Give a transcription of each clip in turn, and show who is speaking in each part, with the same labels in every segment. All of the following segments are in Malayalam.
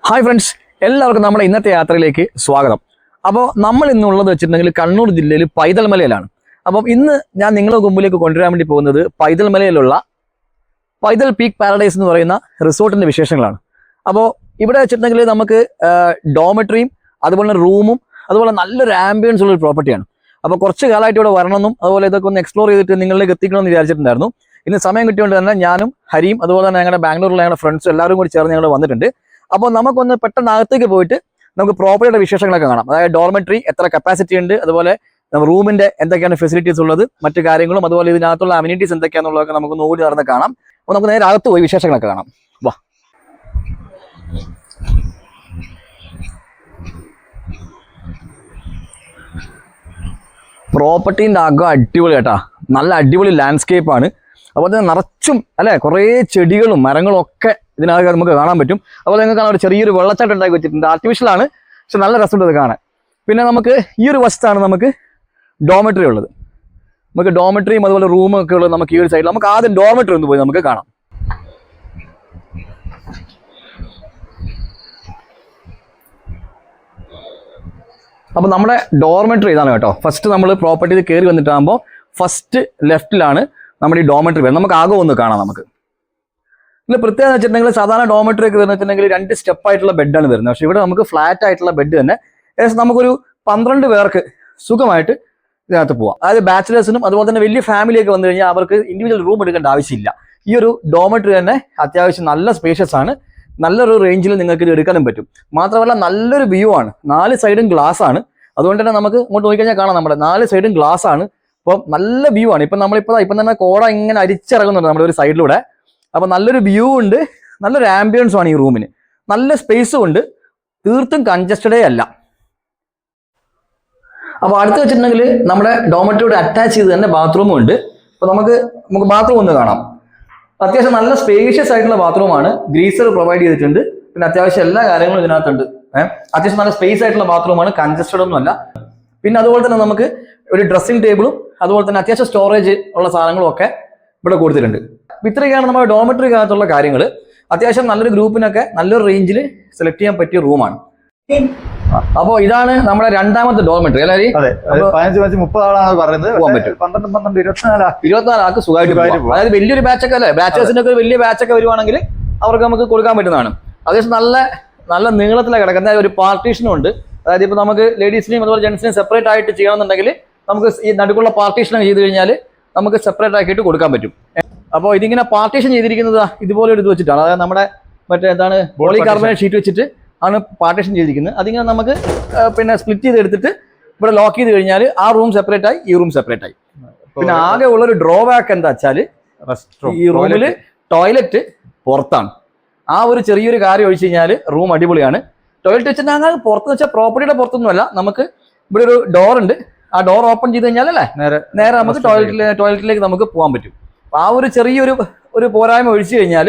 Speaker 1: ഹായ് ഫ്രണ്ട്സ്, എല്ലാവർക്കും നമ്മുടെ ഇന്നത്തെ യാത്രയിലേക്ക് സ്വാഗതം. അപ്പോൾ നമ്മൾ ഇന്നുള്ളത് വെച്ചിട്ടുണ്ടെങ്കിൽ കണ്ണൂർ ജില്ലയിൽ പൈതൽ മലയിലാണ്. അപ്പം ഇന്ന് ഞാൻ നിങ്ങളുടെ മുമ്പിലേക്ക് കൊണ്ടുവരാൻ വേണ്ടി പോകുന്നത് പൈതൽ മലയിലുള്ള പൈതൽ പീക്ക് പാരഡൈസ് എന്ന് പറയുന്ന റിസോർട്ടിൻ്റെ വിശേഷങ്ങളാണ്. അപ്പോൾ ഇവിടെ വെച്ചിട്ടുണ്ടെങ്കിൽ നമുക്ക് ഡോമെട്രിയും അതുപോലെ റൂമും അതുപോലെ നല്ലൊരു ആംബിയൻസ് ഉള്ളൊരു പ്രോപ്പർട്ടിയാണ്. അപ്പോൾ കുറച്ച് കാലമായിട്ട് ഇവിടെ വരണമെന്നും അതുപോലെ ഇതൊക്കെ ഒന്ന് എക്സ്പ്ലോർ ചെയ്തിട്ട് നിങ്ങളിലേക്ക് എത്തിക്കണമെന്ന് വിചാരിച്ചിട്ടുണ്ടായിരുന്നു. ഇന്ന് സമയം കിട്ടിയതുകൊണ്ട് തന്നെ ഞാനും ഹരിയും അതുപോലെ തന്നെ ഞങ്ങളുടെ ബാംഗ്ലൂരിലെ ഞങ്ങളുടെ ഫ്രണ്ട്സും എല്ലാവരും കൂടി ചേർന്ന് ഞങ്ങൾ വന്നിട്ടുണ്ട്. അപ്പോൾ നമുക്കൊന്ന് പെട്ടെന്ന് അകത്തേക്ക് പോയിട്ട് നമുക്ക് പ്രോപ്പർട്ടിയുടെ വിശേഷങ്ങളൊക്കെ കാണാം. അതായത് ഡോർമെട്രി എത്ര കപ്പാസിറ്റി ഉണ്ട്, അതുപോലെ റൂമിന്റെ എന്തൊക്കെയാണ് ഫെസിലിറ്റീസ് ഉള്ളത്, മറ്റു കാര്യങ്ങളും അതുപോലെ ഇതിനകത്തുള്ള അമ്യൂണിറ്റീസ് എന്തൊക്കെയാണെന്നുള്ളതൊക്കെ നമുക്കൊന്ന് ഓടി നടന്ന് കാണാം. അപ്പോൾ നമുക്ക് നേരെ അകത്ത് പോയി വിശേഷങ്ങളൊക്കെ കാണാം. വാ. പ്രോപ്പർട്ടീൻ്റെ അകം അടിപൊളി കേട്ടാ, നല്ല അടിപൊളി ലാൻഡ്സ്കേപ്പാണ്. അതുപോലെ തന്നെ നിറച്ചും അല്ലെ കുറേ ചെടികളും മരങ്ങളും ഒക്കെ ഇതിനകത്ത് നമുക്ക് കാണാൻ പറ്റും. അതുപോലെ നിങ്ങൾക്ക് കാണാൻ ഒരു ചെറിയൊരു വെള്ളച്ചാട്ടം ഉണ്ടാക്കി വെച്ചിട്ടുണ്ട്. ആർട്ടിഫിഷ്യലാണ്, പക്ഷെ നല്ല രസമുണ്ട് അത് കാണാൻ. പിന്നെ നമുക്ക് ഈ ഒരു വശത്താണ് നമുക്ക് ഡോമെട്രി ഉള്ളത്. നമുക്ക് ഡോമെട്രിയും അതുപോലെ റൂമും ഒക്കെ ഉള്ളത് നമുക്ക് ഈ ഒരു സൈഡിൽ. നമുക്ക് ആദ്യം ഡോമെട്രി ഒന്ന് പോയി നമുക്ക് കാണാം. അപ്പോൾ നമ്മുടെ ഡോർമെട്രി ഇതാണ് കേട്ടോ. ഫസ്റ്റ് നമ്മൾ പ്രോപ്പർട്ടിയിൽ കയറി വന്നിട്ടാകുമ്പോൾ ഫസ്റ്റ് ലെഫ്റ്റിലാണ് നമ്മുടെ ഈ ഡോമെട്രി വരുന്നത്. നമുക്ക് ആകെ ഒന്ന് കാണാം. നമുക്ക് ഇതിൽ പ്രത്യേകത വെച്ചിട്ടുണ്ടെങ്കിൽ സാധാരണ ഡോമെട്രി ഒക്കെ വരുന്നത് വെച്ചിട്ടുണ്ടെങ്കിൽ 2 സ്റ്റെപ്പായിട്ടുള്ള ബെഡാണ് വരുന്നത്. പക്ഷേ ഇവിടെ നമുക്ക് ഫ്ലാറ്റ് ആയിട്ടുള്ള ബെഡ് തന്നെ ഏകദേശം നമുക്കൊരു 12 പേർക്ക് സുഖമായിട്ട് ഇതിനകത്ത് പോവാം. അതായത് ബാച്ചിലേഴ്സിനും അതുപോലെ തന്നെ വലിയ ഫാമിലിയൊക്കെ വന്നു കഴിഞ്ഞാൽ അവർക്ക് ഇൻഡിവിജ്വൽ റൂം എടുക്കേണ്ട ആവശ്യമില്ല. ഈ ഒരു ഡോമെട്രി തന്നെ അത്യാവശ്യം നല്ല സ്പേഷ്യസ് ആണ്. നല്ലൊരു റേഞ്ചിൽ നിങ്ങൾക്ക് ഇത് എടുക്കാനും പറ്റും. മാത്രമല്ല നല്ലൊരു വ്യൂ ആണ്. 4 സൈഡും ഗ്ലാസ് ആണ്. അതുകൊണ്ട് തന്നെ നമുക്ക് ഇങ്ങോട്ട് നോക്കിക്കഴിഞ്ഞാൽ കാണാം, നമ്മുടെ 4 സൈഡും ഗ്ലാസ് ആണ്. അപ്പം നല്ല വ്യൂ ആണ്. ഇപ്പം ഇപ്പം തന്നെ കോട ഇങ്ങനെ അരിച്ചിറങ്ങുന്നുണ്ട് നമ്മുടെ ഒരു സൈഡിലൂടെ. അപ്പം നല്ലൊരു വ്യൂ ഉണ്ട്, നല്ലൊരു ആംബിയൻസും ആണ് ഈ റൂമിന്. നല്ല സ്പേസും ഉണ്ട്, തീർത്തും കൺജസ്റ്റഡേ അല്ല. അപ്പോൾ അടുത്ത് വെച്ചിട്ടുണ്ടെങ്കിൽ നമ്മുടെ ഡോമെട്രിയോട് അറ്റാച്ച് ചെയ്ത് തന്നെ ബാത്റൂമും ഉണ്ട്. അപ്പോൾ നമുക്ക് ബാത്റൂം ഒന്ന് കാണാം. അത്യാവശ്യം നല്ല സ്പേഷ്യസ് ആയിട്ടുള്ള ബാത്റൂമാണ്. ഗ്രീസർ പ്രൊവൈഡ് ചെയ്തിട്ടുണ്ട്. പിന്നെ അത്യാവശ്യം എല്ലാ കാര്യങ്ങളും ഇതിനകത്തുണ്ട്. അത്യാവശ്യം നല്ല സ്പേസ് ആയിട്ടുള്ള ബാത്റൂമാണ്, കൺജസ്റ്റഡ് ഒന്നും അല്ല. പിന്നെ അതുപോലെ തന്നെ നമുക്ക് ഒരു ഡ്രസ്സിംഗ് ടേബിളും അതുപോലെ തന്നെ അത്യാവശ്യം സ്റ്റോറേജ് ഉള്ള സാധനങ്ങളും ഒക്കെ ഇവിടെ കൊടുത്തിട്ടുണ്ട്. അപ്പോൾ ഇത്രയൊക്കെയാണ് നമ്മുടെ ഡോമെട്രിക്കകത്തുള്ള കാര്യങ്ങൾ. അത്യാവശ്യം നല്ലൊരു ഗ്രൂപ്പിനൊക്കെ നല്ലൊരു റേഞ്ചിൽ സെലക്ട് ചെയ്യാൻ പറ്റിയ റൂമാണ്. അപ്പോൾ ഇതാണ് നമ്മുടെ രണ്ടാമത്തെ ഡോർമെട്രി അല്ലേ?
Speaker 2: 15-30 ആളാണ് പറയുന്നത്.
Speaker 1: പോകാൻ പറ്റും. 12-24 ആൾക്ക് സുഖമായിട്ട് പോകും. അതായത് വലിയൊരു ബാച്ചൊക്കെ അല്ലേ, ബാച്ചേഴ്സിനൊക്കെ ഒരു വലിയ ബാച്ചൊക്കെ വരുവാണെങ്കിൽ അവർക്ക് നമുക്ക് കൊടുക്കാൻ പറ്റുന്നതാണ്. അത്യാവശ്യം നല്ല നീളത്തിലാണ് കിടക്കുന്നത്. ഒരു പാർട്ടീഷനും ഉണ്ട്. അതായത് ഇപ്പോൾ നമുക്ക് ലേഡീസിനെയും അതുപോലെ ജെൻസിനെയും സെപ്പറേറ്റ് ആയിട്ട് ചെയ്യണമെന്നുണ്ടെങ്കിൽ നമുക്ക് ഈ നടുക്കുള്ള പാർട്ടീഷൻ ചെയ്ത് കഴിഞ്ഞാൽ നമുക്ക് സെപ്പറേറ്റ് ആക്കിയിട്ട് കൊടുക്കാൻ പറ്റും. അപ്പോൾ ഇതിങ്ങനെ പാർട്ടീഷൻ ചെയ്തിരിക്കുന്നത് ഇതുപോലെ ഒരു ഇത് വെച്ചിട്ടാണ്. അതായത് നമ്മുടെ എന്താണ് പോളികാർബണേറ്റ് ഷീറ്റ് വെച്ചിട്ട് ആണ് പാർട്ടീഷൻ ചെയ്തിരിക്കുന്നത്. അതിങ്ങനെ നമുക്ക് പിന്നെ സ്പ്ലിറ്റ് ചെയ്തെടുത്തിട്ട് ഇവിടെ ലോക്ക് ചെയ്ത് കഴിഞ്ഞാൽ ആ റൂം സെപ്പറേറ്റ് ആയി, ഈ റൂം സെപ്പറേറ്റ് ആയി. പിന്നെ ആകെ ഉള്ളൊരു ഡ്രോബാക്ക് എന്താ വെച്ചാൽ ഈ റൂമിൽ ടോയ്ലറ്റ് പുറത്താണ്. ആ ഒരു ചെറിയൊരു കാര്യം ഒഴിച്ച് കഴിഞ്ഞാൽ റൂം അടിപൊളിയാണ്. ടോയ്ലറ്റ് വെച്ചിട്ടുണ്ടെങ്കിൽ പുറത്ത് വെച്ചാൽ പ്രോപ്പർട്ടിയുടെ പുറത്തൊന്നുമല്ല, നമുക്ക് ഇവിടെ ഒരു ഡോർ ഉണ്ട്. ആ ഡോർ ഓപ്പൺ ചെയ്ത് കഴിഞ്ഞാൽ അല്ലേ നേരെ നമുക്ക് ടോയ്ലറ്റിലേക്ക് നമുക്ക് പോകാൻ പറ്റും. അപ്പൊ ആ ഒരു ചെറിയൊരു പോരായ്മ ഒഴിച്ചു കഴിഞ്ഞാൽ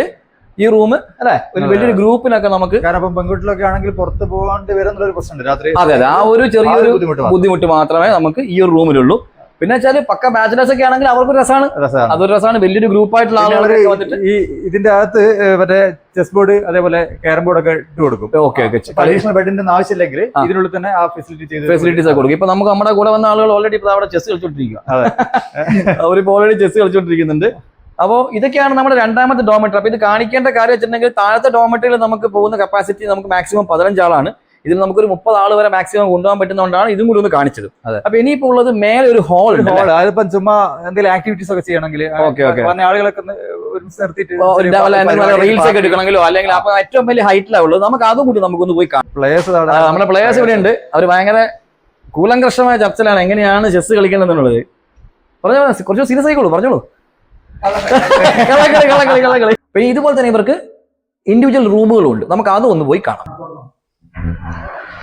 Speaker 1: ഈ റൂം അല്ലെ വലിയൊരു ഗ്രൂപ്പിനൊക്കെ നമുക്ക്
Speaker 2: പെൺകുട്ടികളൊക്കെ ആണെങ്കിൽ പുറത്ത് പോകാണ്ട് വരുന്ന പ്രശ്നമുണ്ട് രാത്രി.
Speaker 1: അതെ, ആ ഒരു ചെറിയൊരു ബുദ്ധിമുട്ട് മാത്രമേ നമുക്ക് ഈ ഒരു റൂമിലുള്ളൂ. പിന്നെ വെച്ചാൽ പക്ക ബാച്ചിലേഴ്സ് ഒക്കെ ആണെങ്കിൽ അവർക്ക് രസമാണ്, അതൊരു രസമാണ്. വലിയൊരു ഗ്രൂപ്പായിട്ടുള്ള ആളുകളൊക്കെ വന്നിട്ട്
Speaker 2: ഇതിന്റെ അകത്ത് മറ്റേ ചെസ് ബോർഡ് അതേപോലെ ക്യാരം ബോർഡ് ഒക്കെ ഇട്ട് കൊടുക്കും. അഡീഷണൽ ബെഡിന്റെ ആവശ്യമില്ലെങ്കിൽ ഇതിനുള്ളിൽ തന്നെ ആ
Speaker 1: ഫെസിലിറ്റീസ് ഒക്കെ കൊടുക്കും. ഇപ്പൊ നമുക്ക് നമ്മുടെ കൂടെ വന്ന ആളുകൾ ഓൾറെഡി ഇപ്പൊ അവിടെ ചെസ് കളിച്ചോണ്ടിരിക്കുക, അവരിപ്പോ ഓൾറെഡി ചെസ് കളിച്ചോണ്ടിരിക്കുന്നുണ്ട്. അപ്പോൾ ഇതൊക്കെയാണ് നമ്മുടെ രണ്ടാമത്തെ ഡോമെട്രി. അപ്പൊ ഇത് കാണിക്കേണ്ട കാര്യം വെച്ചിട്ടുണ്ടെങ്കിൽ താഴത്തെ ഡോമെട്രിയിൽ നമുക്ക് പോകുന്ന കപ്പാസിറ്റി നമുക്ക് മാക്സിമം 15 ആളാണ്. ഇതിൽ നമുക്കൊരു 30 ആൾ വരെ മാക്സിമം കൊണ്ടുപോകാൻ പറ്റുന്നതുകൊണ്ടാണ് ഇതും കൂടി ഒന്ന് കാണിച്ചത്. അപ്പൊ ഇനിയിപ്പോ ഉള്ളത് മേലെ ഒരു ഹോൾ ഉണ്ട്.
Speaker 2: അതിപ്പോ ചുമ്മാ എന്തെങ്കിലും ആക്ടിവിറ്റീസ് ഒക്കെ ചെയ്യണമെങ്കിൽ ആളുകളൊക്കെ
Speaker 1: റീൽസ് ഒക്കെ എടുക്കണമെങ്കിലോ അല്ലെങ്കിൽ അപ്പൊ ഏറ്റവും വലിയ ഹൈറ്റിലാണ് ഉള്ളത്. നമുക്ക് അതും കൂടി നമുക്കൊന്ന് പോയി കാണാം. നമ്മുടെ പ്ലേയേഴ്സ് ഇവിടെ ഉണ്ട്. അവർ ഭയങ്കര കൂലങ്കർഷമായ ചർച്ചയിലാണ് എങ്ങനെയാണ് ചെസ് കളിക്കേണ്ടത് എന്നുള്ളത്. പറഞ്ഞോ, കുറച്ച് സീരിയസ് ആയിക്കോളൂ, പറഞ്ഞോളൂ. പിന്നെ ഇതുപോലെ തന്നെ ഇവർക്ക് ഇൻഡിവിജ്വൽ റൂമുകളും ഉണ്ട്. നമുക്ക് അതും ഒന്ന് പോയി കാണാം.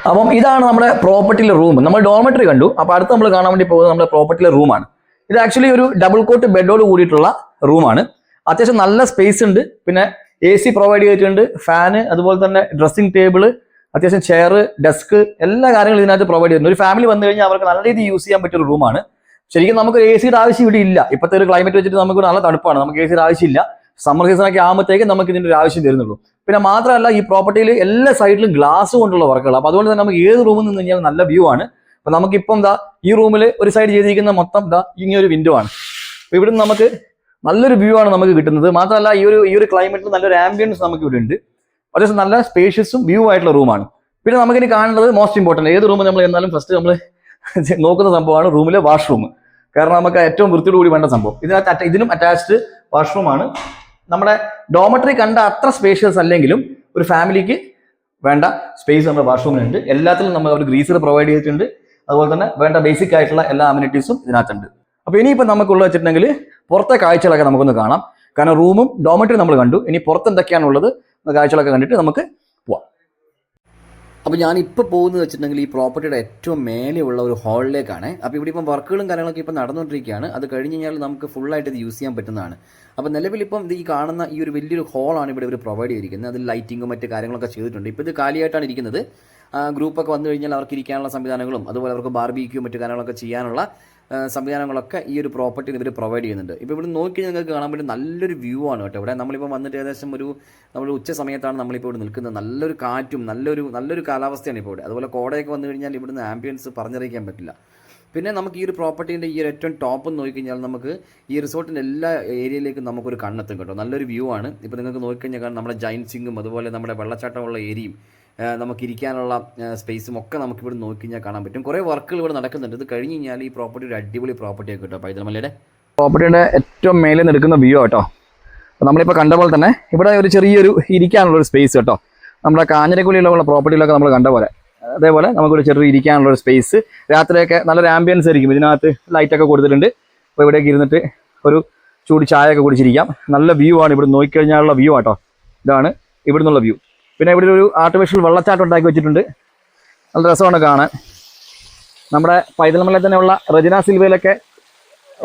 Speaker 1: അപ്പം ഇതാണ് നമ്മുടെ പ്രോപ്പർട്ടിയിലെ റൂം. നമ്മൾ ഡോർമെട്രി കണ്ടു. അപ്പോൾ അടുത്ത് നമ്മൾ കാണാൻ വേണ്ടി പോകുന്നത് നമ്മുടെ പ്രോപ്പർട്ടിയിലെ റൂമാണ്. ഇത് ആക്ച്വലി ഒരു ഡബിൾ കോട്ട് ബെഡോട് കൂടിയിട്ടുള്ള റൂമാണ്. അത്യാവശ്യം നല്ല സ്പേസ് ഉണ്ട്. പിന്നെ AC പ്രൊവൈഡ് ചെയ്തിട്ടുണ്ട്, ഫാന്, അതുപോലെ തന്നെ ഡ്രസ്സിംഗ് ടേബിള്, അത്യാവശ്യം ചെയർ, ഡെസ്ക്, എല്ലാ കാര്യങ്ങളും ഇതിനകത്ത് പ്രൊവൈഡ് ചെയ്യുന്നുണ്ട്. ഒരു ഫാമിലി വന്നു കഴിഞ്ഞാൽ അവർക്ക് നല്ല രീതിയിൽ യൂസ് ചെയ്യാൻ പറ്റിയ ഒരു റൂമാണ്. ശരിക്കും നമുക്ക് AC യുടെ ആവശ്യം ഇവിടെ ഇല്ല. ഇപ്പോഴത്തെ ഒരു ക്ലൈമറ്റ് വെച്ചിട്ട് നമുക്ക് നല്ല തണുപ്പാണ്, നമുക്ക് AC യുടെ ആവശ്യമില്ല. സമ്മർ സീസൺ ഒക്കെ ആകുമ്പോഴത്തേക്ക് നമുക്ക് ഇതിന്റെ ഒരു ആവശ്യം വരുന്നുള്ളൂ. പിന്നെ മാത്രമല്ല ഈ പ്രോപ്പർട്ടിയിൽ എല്ലാ സൈഡിലും ഗ്ലാസ് കൊണ്ടുള്ള വർക്കുകൾ. അപ്പോൾ അതുകൊണ്ട് തന്നെ നമുക്ക് ഏത് റൂമിൽ നിന്ന് കഴിഞ്ഞാൽ നല്ല വ്യൂ ആണ്. അപ്പൊ നമുക്കിപ്പം എന്താ ഈ റൂമിൽ ഒരു സൈഡ് ചെയ്തിരിക്കുന്ന മൊത്തം ഇതാ ഇങ്ങനെ ഒരു വിൻഡോ ആണ്. അപ്പൊ ഇവിടുന്ന് നമുക്ക് നല്ലൊരു വ്യൂ ആണ് നമുക്ക് കിട്ടുന്നത്. മാത്രമല്ല ഈ ഒരു ക്ലൈമറ്റിൽ നല്ലൊരു ആംബിയൻസ് നമുക്ക് ഇവിടെ ഉണ്ട്. അത്യാവശ്യം നല്ല സ്പേഷ്യസും വ്യൂ ആയിട്ടുള്ള റൂമാണ്. പിന്നെ നമുക്കിനി കാണുന്നത് മോസ്റ്റ് ഇമ്പോർട്ടൻറ്റ്, ഏത് റൂം നമ്മൾ എന്നാലും ഫസ്റ്റ് നമ്മൾ നോക്കുന്ന സംഭവമാണ് റൂമിലെ വാഷ്റൂം. കാരണം നമുക്ക് ഏറ്റവും വൃത്തിയോട് കൂടി വേണ്ട സംഭവം. ഇതിനും അറ്റാച്ച്ഡ് വാഷ്റൂമാണ്. നമ്മുടെ ഡോമറ്ററി കണ്ട അത്ര സ്പേഷ്യസ് അല്ലെങ്കിലും ഒരു ഫാമിലിക്ക് വേണ്ട സ്പേസ് നമ്മുടെ വാഷ്റൂമിനുണ്ട്. എല്ലാത്തിലും നമ്മൾ ഒരു ഗ്രീസർ പ്രൊവൈഡ് ചെയ്തിട്ടുണ്ട്. അതുപോലെ തന്നെ വേണ്ട ബേസിക് ആയിട്ടുള്ള എല്ലാ അമ്യൂണിറ്റീസും ഇതിനകത്തുണ്ട്. അപ്പോൾ ഇനിയിപ്പോൾ നമുക്കുള്ള വെച്ചിട്ടുണ്ടെങ്കിൽ പുറത്തെ കാഴ്ചകളൊക്കെ നമുക്കൊന്ന് കാണാം. കാരണം റൂമും ഡോമറ്ററി നമ്മൾ കണ്ടു. ഇനി പുറത്ത് എന്തൊക്കെയാണുള്ളത് കാഴ്ചകളൊക്കെ കണ്ടിട്ട് നമുക്ക് പോവാം. അപ്പോൾ ഞാനിപ്പോൾ പോകുന്നത് വെച്ചിട്ടുണ്ടെങ്കിൽ ഈ പ്രോപ്പർട്ടിയുടെ ഏറ്റവും മേലെയുള്ള ഒരു ഹാളിലേക്കാണ്. അപ്പോൾ ഇവിടെ ഇപ്പം വർക്കുകളും കാര്യങ്ങളൊക്കെ ഇപ്പം നടന്നുകൊണ്ടിരിക്കുകയാണ്. അത് കഴിഞ്ഞ് കഴിഞ്ഞാൽ നമുക്ക് ഫുള്ളായിട്ട് ഇത് യൂസ് ചെയ്യാൻ പറ്റുന്നതാണ്. അപ്പോൾ നിലവിലിപ്പം ഇത് ഈ കാണുന്ന ഈ ഒരു വലിയൊരു ഹാളാണ് ഇവിടെ ഇവർ പ്രൊവൈഡ് ചെയ്തിരിക്കുന്നത്. അതിൽ ലൈറ്റിങ്ങും മറ്റ് കാര്യങ്ങളൊക്കെ ചെയ്തിട്ടുണ്ട്. ഇപ്പോൾ ഇത് കാലിയായിട്ടാണ് ഇരിക്കുന്നത്. ഗ്രൂപ്പൊക്കെ വന്നു കഴിഞ്ഞാൽ അവർക്ക് ഇരിക്കാനുള്ള സംവിധാനങ്ങളും അതുപോലെ അവർക്ക് ബാർബിക്യൂ മറ്റു കാര്യങ്ങളൊക്കെ ചെയ്യാനുള്ള സംവിധാനങ്ങളൊക്കെ ഈ ഒരു പ്രോപ്പർട്ടിയിൽ ഇവർ പ്രൊവൈഡ് ചെയ്യുന്നുണ്ട്. ഇപ്പോൾ ഇവിടെ നോക്കി നിങ്ങൾക്ക് കാണാൻ പറ്റും നല്ലൊരു വ്യൂ ആണ് കേട്ടോ. ഇവിടെ നമ്മളിപ്പോൾ വന്നിട്ട് ഏകദേശം നമ്മൾ ഉച്ച സമയത്താണ് നമ്മളിപ്പോൾ ഇവിടെ നിൽക്കുന്നത്. നല്ലൊരു കാറ്റും നല്ലൊരു കാലാവസ്ഥയാണ് ഇപ്പോൾ ഇവിടെ. അതുപോലെ കോടയൊക്കെ വന്നു കഴിഞ്ഞാൽ ഇവിടുന്ന് ആംബിയൻസ് പറഞ്ഞറിയിക്കാൻ പറ്റില്ല. പിന്നെ നമുക്ക് ഈ ഒരു പ്രോപ്പർട്ടീൻ്റെ ഈ ഒരു ഏറ്റവും ടോപ്പ് നോക്കിക്കഴിഞ്ഞാൽ നമുക്ക് ഈ റിസോർട്ടിൻ്റെ എല്ലാ ഏരിയയിലേക്കും നമുക്കൊരു കണ്ണെത്തും കേട്ടോ. നല്ലൊരു വ്യൂ ആണ്. ഇപ്പോൾ നിങ്ങൾക്ക് നോക്കിക്കഴിഞ്ഞാൽ കാരണം നമ്മുടെ ജൈൻറ്റ് സിങ്ങും അതുപോലെ നമ്മുടെ വെള്ളച്ചാട്ടമുള്ള ഏരിയയും നമുക്കിരിക്കാനുള്ള സ്പേസും ഒക്കെ നമുക്കിവിടെ നോക്കി കഴിഞ്ഞാൽ കാണാൻ പറ്റും. കുറേ വർക്കുകൾ ഇവിടെ നടക്കുന്നുണ്ട്. ഇത് കഴിഞ്ഞ് കഴിഞ്ഞാൽ ഈ പ്രോപ്പർട്ടി ഒരു അടിപൊളി പ്രോപ്പർട്ടിയൊക്കെ കേട്ടോ. പൈതൽമലയുടെ പ്രോപ്പർട്ടിയുടെ ഏറ്റവും മേലെ നിന്ന് എടുക്കുന്ന വ്യൂ കേട്ടോ. അപ്പോൾ നമ്മളിപ്പോൾ കണ്ട പോലെ തന്നെ ഇവിടെ ഒരു ചെറിയൊരു ഇരിക്കാനുള്ളൊരു സ്പേസ് കേട്ടോ. നമ്മുടെ കാഞ്ഞിരക്കുള്ളിലുള്ള പ്രോപ്പർട്ടിയിലൊക്കെ നമ്മൾ കണ്ട പോലെ അതേപോലെ നമുക്കൊരു ചെറിയ ഇരിക്കാനുള്ളൊരു സ്പേസ്. രാത്രിയൊക്കെ നല്ലൊരു ആംബിയൻസ് ആയിരിക്കും. ഇതിനകത്ത് ലൈറ്റൊക്കെ കൊടുത്തിട്ടുണ്ട്. അപ്പോൾ ഇവിടേക്ക് ഇരുന്നിട്ട് ഒരു ചൂട് ചായയൊക്കെ കുടിച്ചിരിക്കാം. നല്ല വ്യൂ ആണ്. ഇവിടെ നോക്കിക്കഴിഞ്ഞാലുള്ള വ്യൂ ആട്ടോ. ഇതാണ് ഇവിടെ നിന്നുള്ള വ്യൂ. പിന്നെ ഇവിടെ ഒരു ആർട്ടിഫിഷ്യൽ വെള്ളച്ചാട്ടം ഉണ്ടാക്കി വെച്ചിട്ടുണ്ട്. നല്ല രസമാണ് കാണാൻ. നമ്മുടെ പൈതൽമലയിൽ തന്നെ ഉള്ള റെജിന സിൽവയിലൊക്കെ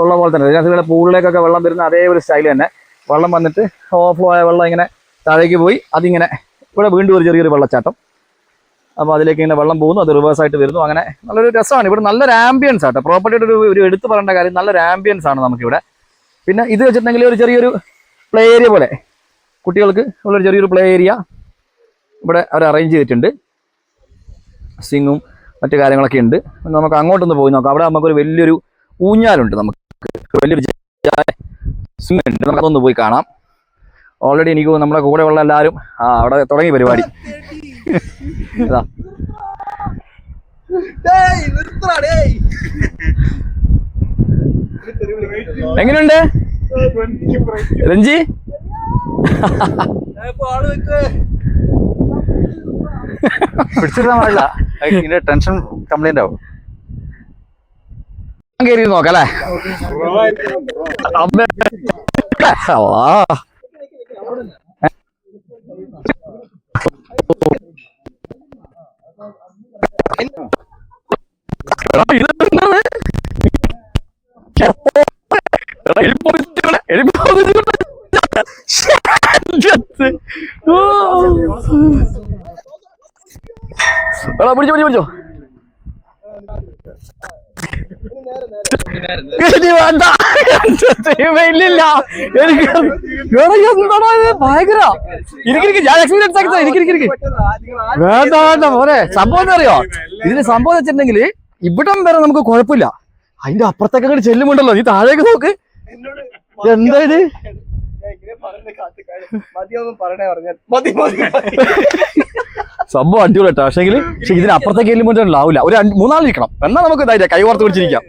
Speaker 1: ഉള്ള പോലെ തന്നെ റെജിന സിൽവയിലെ പൂളിലേക്കൊക്കെ വെള്ളം വരുന്ന അതേ ഒരു സ്റ്റൈൽ തന്നെ. വെള്ളം വന്നിട്ട് ഓവർഫ്ലോ ആയ വെള്ളം ഇങ്ങനെ താഴേക്ക് പോയി അതിങ്ങനെ ഇവിടെ വീണ്ടും ഒരു ചെറിയൊരു വെള്ളച്ചാട്ടം. അപ്പോൾ അതിലേക്ക് ഇങ്ങനെ വെള്ളം പോകുന്നു, അത് റിവേഴ്സായിട്ട് വരുന്നു. അങ്ങനെ നല്ലൊരു രസമാണ്. ഇവിടെ നല്ലൊരു ആംബിയൻസ് ആട്ടോ. പ്രോപ്പർട്ടിയുടെ ഒരു എടുത്ത് പറയേണ്ട കാര്യം നല്ലൊരു ആംബിയൻസ് ആണ് നമുക്കിവിടെ. പിന്നെ ഇത് വെച്ചിട്ടുണ്ടെങ്കിൽ ഒരു ചെറിയൊരു പ്ലേ ഏരിയ പോലെ കുട്ടികൾക്ക് ഉള്ളൊരു ചെറിയൊരു പ്ലേ ഏരിയ ഇവിടെ അവർ അറേഞ്ച് ചെയ്തിട്ടുണ്ട്. സ്വിങ്ങും മറ്റു കാര്യങ്ങളൊക്കെ ഉണ്ട്. നമുക്ക് അങ്ങോട്ടൊന്ന് പോയി നോക്കാം. അവിടെ നമുക്കൊരു വലിയൊരു ഊഞ്ഞാലുണ്ട്. നമുക്ക് വലിയൊരു സ്വിങ് ഉണ്ട്. നമുക്കതൊന്ന് പോയി കാണാം. ഓൾറെഡി എനിക്ക് നമ്മുടെ കൂടെയുള്ള എല്ലാവരും അവിടെ തുടങ്ങി പരിപാടി. അതാ എങ്ങനെയുണ്ട് രഞ്ജി?
Speaker 2: പിടിച്ചിടാൻ പാടില്ല, ഇതിന്റെ ടെൻഷൻ കംപ്ലൈന്റ് ആവും.
Speaker 1: കയറി നോക്കാം അല്ലേ? പിടിച്ചോ ഇല്ലില്ല. ഭയങ്കര ഞാൻ എക്സ്പീരിയൻസ് ആക്കി വേണ്ട പോലെ. സംഭവം എന്താ അറിയോ? ഇതിന് സംഭവം വെച്ചിട്ടുണ്ടെങ്കിൽ ഇവിടം വരെ നമുക്ക് കുഴപ്പമില്ല. അതിന്റെ അപ്പുറത്തൊക്കെ അങ്ങോട്ട് ചെല്ലുമുണ്ടല്ലോ. നീ താഴേക്ക് നോക്ക്. എന്താ ഇത്? സംഭവം അടിപൊളി കേട്ടോ. പക്ഷേ ഇതിനപ്പുറത്തേക്ക് ചെല്ലുമ്പോഴാവില്ല. ഒരു 3 നാൾ ഇരിക്കണം. എന്നാൽ നമുക്ക് ഇതായിട്ട് കൈവാർത്ത് പിടിച്ചിരിക്കാം.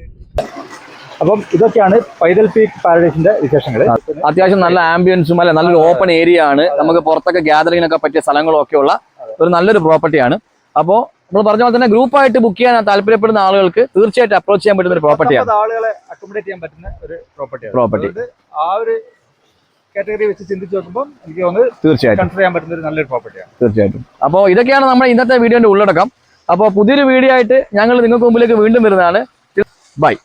Speaker 2: അപ്പം ഇതൊക്കെയാണ് പൈതൽ പീക്ക് പാരഡൈസിന്റെ വിശേഷങ്ങൾ.
Speaker 1: അത്യാവശ്യം നല്ല ആംബിയൻസും അല്ലെ നല്ലൊരു ഓപ്പൺ ഏരിയ ആണ്. നമുക്ക് പുറത്തൊക്കെ ഗ്യാതറിങ്ങിനൊക്കെ പറ്റിയ സ്ഥലങ്ങളും ഒക്കെ ഉള്ള ഒരു നല്ലൊരു പ്രോപ്പർട്ടിയാണ്. അപ്പോൾ നമ്മൾ പറഞ്ഞ പോലെ തന്നെ ഗ്രൂപ്പായിട്ട് ബുക്ക് ചെയ്യാൻ താല്പര്യപ്പെടുന്ന ആളുകൾക്ക് തീർച്ചയായിട്ടും അപ്രോച്ച് ചെയ്യാൻ പറ്റുന്ന ഒരു പ്രോപ്പർട്ടിയാണ്.
Speaker 2: ആളുകളെ അക്കോമഡേറ്റ് ചെയ്യാൻ പറ്റുന്ന ഒരു പ്രോപ്പർട്ടി. ആ ഒരു കാറ്റഗറി വെച്ച് ചിന്തിച്ച് നോക്കുമ്പോൾ എനിക്ക് തോന്നുന്നത് തീർച്ചയായിട്ടും കൺസിഡർ ചെയ്യാൻ പറ്റുന്ന ഒരു നല്ലൊരു പ്രോപ്പർട്ടിയാണ്.
Speaker 1: തീർച്ചയായിട്ടും. അപ്പോൾ ഇതൊക്കെയാണ് നമ്മുടെ ഇന്നത്തെ വീഡിയോന്റെ ഉള്ളടക്കം. അപ്പോൾ പുതിയൊരു വീഡിയോ ആയിട്ട് ഞങ്ങൾ നിങ്ങൾക്ക് മുമ്പിലേക്ക് വീണ്ടും വരുന്നതാണ്. ബൈ.